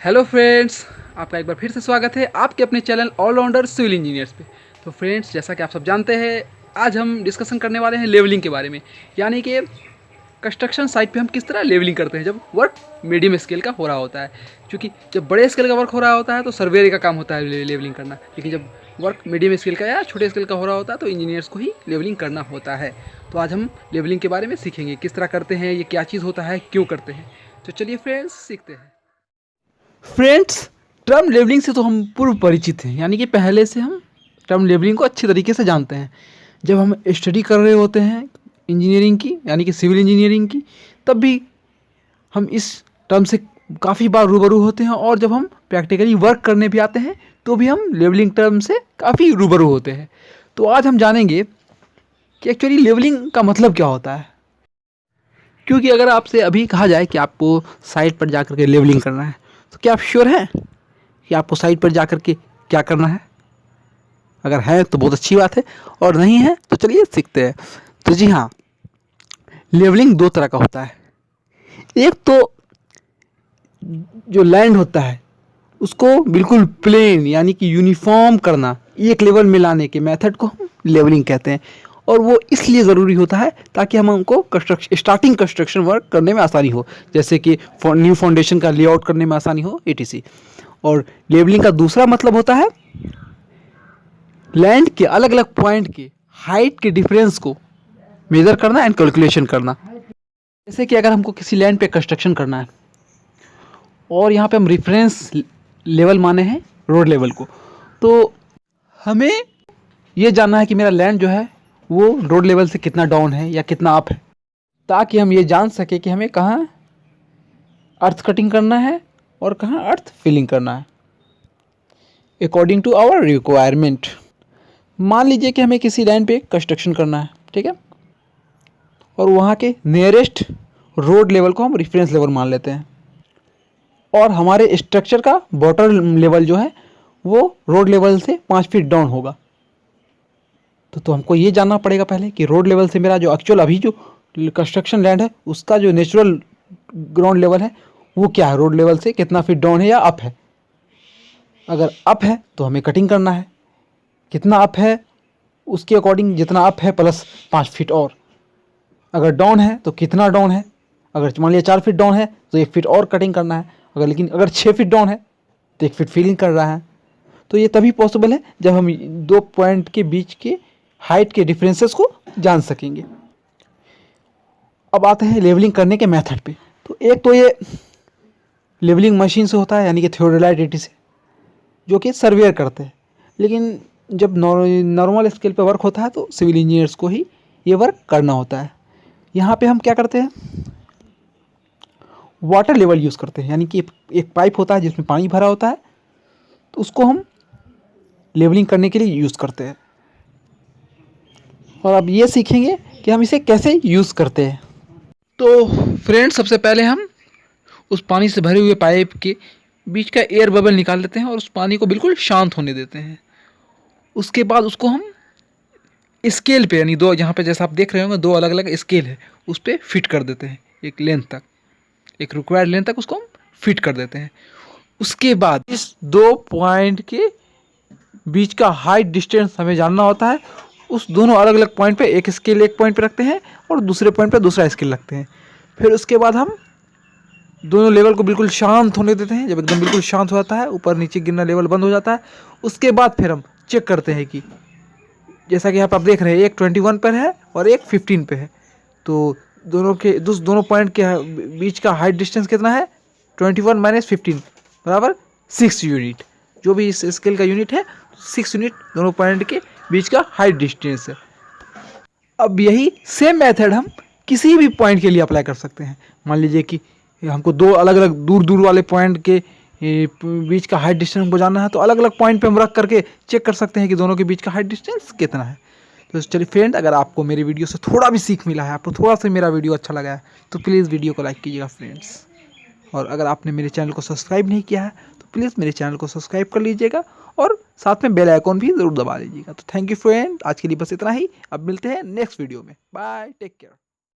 Hello friends, आपका एक बार फिर से स्वागत है आपके अपने चैनल ऑलराउंडर सिविल इंजीनियर्स पे। तो फ्रेंड्स, जैसा कि आप सब जानते हैं, आज हम डिस्कशन करने वाले हैं लेवलिंग के बारे में। यानी कि कंस्ट्रक्शन साइट पे हम किस तरह लेवलिंग करते हैं जब वर्क मीडियम स्केल का हो रहा होता है। क्योंकि जब बड़े स्केल का वर्क हो रहा होता है तो सर्वेयर का काम होता है लेवलिंग करना, लेकिन जब वर्क मीडियम स्केल का या छोटे स्केल का हो रहा होता है तो इंजीनियर्स को ही लेवलिंग करना होता है। तो आज हम लेवलिंग के बारे में सीखेंगे, किस तरह करते हैं, ये क्या चीज़ होता है, क्यों करते हैं। तो चलिए फ्रेंड्स, सीखते हैं। फ्रेंड्स, टर्म लेवलिंग से तो हम पूर्व परिचित हैं, यानी कि पहले से हम टर्म लेवलिंग को अच्छी तरीके से जानते हैं। जब हम स्टडी कर रहे होते हैं इंजीनियरिंग की, यानी कि सिविल इंजीनियरिंग की, तब भी हम इस टर्म से काफ़ी बार रूबरू होते हैं। और जब हम प्रैक्टिकली वर्क करने भी आते हैं तो भी हम लेवलिंग टर्म से काफ़ी रूबरू होते हैं। तो आज हम जानेंगे कि एक्चुअली लेवलिंग का मतलब क्या होता है। क्योंकि अगर आपसे अभी कहा जाए कि आपको साइट पर जाकर के लेवलिंग करना है, तो क्या आप श्योर हैं कि आपको साइट पर जाकर के क्या करना है? अगर है तो बहुत अच्छी बात है, और नहीं है तो चलिए सीखते हैं। तो जी हाँ, लेवलिंग दो तरह का होता है। एक तो जो लैंड होता है उसको बिल्कुल प्लेन यानी कि यूनिफॉर्म करना, एक लेवल में लाने के मेथड को हम लेवलिंग कहते हैं। और वो इसलिए ज़रूरी होता है ताकि हमको स्टार्टिंग कंस्ट्रक्शन वर्क करने में आसानी हो, जैसे कि न्यू फाउंडेशन का लेआउट करने में आसानी हो, etc। और लेवलिंग का दूसरा मतलब होता है लैंड के अलग अलग पॉइंट के हाइट के डिफरेंस को मेज़र करना एंड कैलकुलेशन करना। जैसे कि अगर हमको किसी लैंड पे कंस्ट्रक्शन करना है और यहाँ पे हम रेफरेंस लेवल माने हैं रोड लेवल को, तो हमें ये जानना है कि मेरा लैंड जो है वो रोड लेवल से कितना डाउन है या कितना अप है, ताकि हम ये जान सके कि हमें कहाँ अर्थ कटिंग करना है और कहाँ अर्थ फिलिंग करना है अकॉर्डिंग टू आवर रिक्वायरमेंट। मान लीजिए कि हमें किसी लैंड पे कंस्ट्रक्शन करना है, ठीक है, और वहाँ के नियरेस्ट रोड लेवल को हम रेफरेंस लेवल मान लेते हैं, और हमारे स्ट्रक्चर का बॉटम लेवल जो है वो रोड लेवल से 5 फीट डाउन होगा। तो हमको ये जानना पड़ेगा पहले कि रोड लेवल से मेरा जो एक्चुअल अभी जो कंस्ट्रक्शन लैंड है उसका जो नेचुरल ग्राउंड लेवल है वो क्या है, रोड लेवल से कितना फीट डाउन है या अप है। अगर अप है तो हमें कटिंग करना है, कितना अप है उसके अकॉर्डिंग, जितना अप है प्लस 5 फीट और। अगर डाउन है तो कितना डाउन है, अगर मान लिया 4 फीट डाउन है तो 1 फीट और कटिंग करना है। अगर 6 फीट डाउन है तो 1 फीट फिलिंग कर रहा है। तो ये तभी पॉसिबल है जब हम दो पॉइंट के बीच के हाइट के डिफरेंसेस को जान सकेंगे। अब आते हैं लेवलिंग करने के मेथड पे। तो एक तो ये लेवलिंग मशीन से होता है, यानी कि थियोडोलाइट से, जो कि सर्वेयर करते हैं। लेकिन जब नॉर्मल स्केल पे वर्क होता है तो सिविल इंजीनियर्स को ही ये वर्क करना होता है। यहाँ पे हम क्या करते हैं, वाटर लेवल यूज़ करते हैं, यानी कि एक पाइप होता है जिसमें पानी भरा होता है, तो उसको हम लेवलिंग करने के लिए यूज़ करते हैं। और अब ये सीखेंगे कि हम इसे कैसे यूज़ करते हैं। तो फ्रेंड्स, सबसे पहले हम उस पानी से भरे हुए पाइप के बीच का एयर बबल निकाल लेते हैं और उस पानी को बिल्कुल शांत होने देते हैं। उसके बाद उसको हम स्केल पे, यानी दो, जहाँ पे जैसा आप देख रहे होंगे 2 अलग अलग स्केल है, उस पर फिट कर देते हैं। एक लेंथ तक, एक रिक्वायर्ड लेंथ तक उसको हम फिट कर देते हैं। उसके बाद इस 2 पॉइंट के बीच का हाइट डिस्टेंस हमें जानना होता है। उस दोनों अलग अलग पॉइंट पे एक स्केल एक पॉइंट पे रखते हैं और दूसरे पॉइंट पे दूसरा स्केल रखते हैं। फिर उसके बाद हम दोनों लेवल को बिल्कुल शांत होने देते हैं। जब एकदम बिल्कुल शांत हो जाता है, ऊपर नीचे गिरना लेवल बंद हो जाता है, उसके बाद फिर हम चेक करते हैं कि जैसा कि यहाँ पर आप देख रहे हैं, एक 21 पर है और एक 15 पे है। तो दोनों पॉइंट के बीच का हाइट डिस्टेंस कितना है, 21 - 15 बराबर 6 यूनिट। जो भी इस स्केल का यूनिट है, 6 यूनिट दोनों पॉइंट के बीच का हाइट डिस्टेंस है। अब यही सेम मेथड हम किसी भी पॉइंट के लिए अप्लाई कर सकते हैं। मान लीजिए कि हमको 2 अलग अलग दूर वाले पॉइंट के बीच का हाइट डिस्टेंस हमको जानना है, तो अलग अलग पॉइंट पे हम रख करके चेक कर सकते हैं कि दोनों के बीच का हाइट डिस्टेंस कितना है। तो चलिए फ्रेंड, अगर आपको मेरी वीडियो से थोड़ा भी सीख मिला है, आपको थोड़ा सा मेरा वीडियो अच्छा लगा है, तो प्लीज़ वीडियो को लाइक कीजिएगा फ्रेंड्स। और अगर आपने मेरे चैनल को सब्सक्राइब नहीं किया है तो प्लीज़ मेरे चैनल को सब्सक्राइब कर लीजिएगा और साथ में बेल आइकॉन भी ज़रूर दबा लीजिएगा। तो थैंक यू फ्रेंड, आज के लिए बस इतना ही। अब मिलते हैं नेक्स्ट वीडियो में। Bye, take care.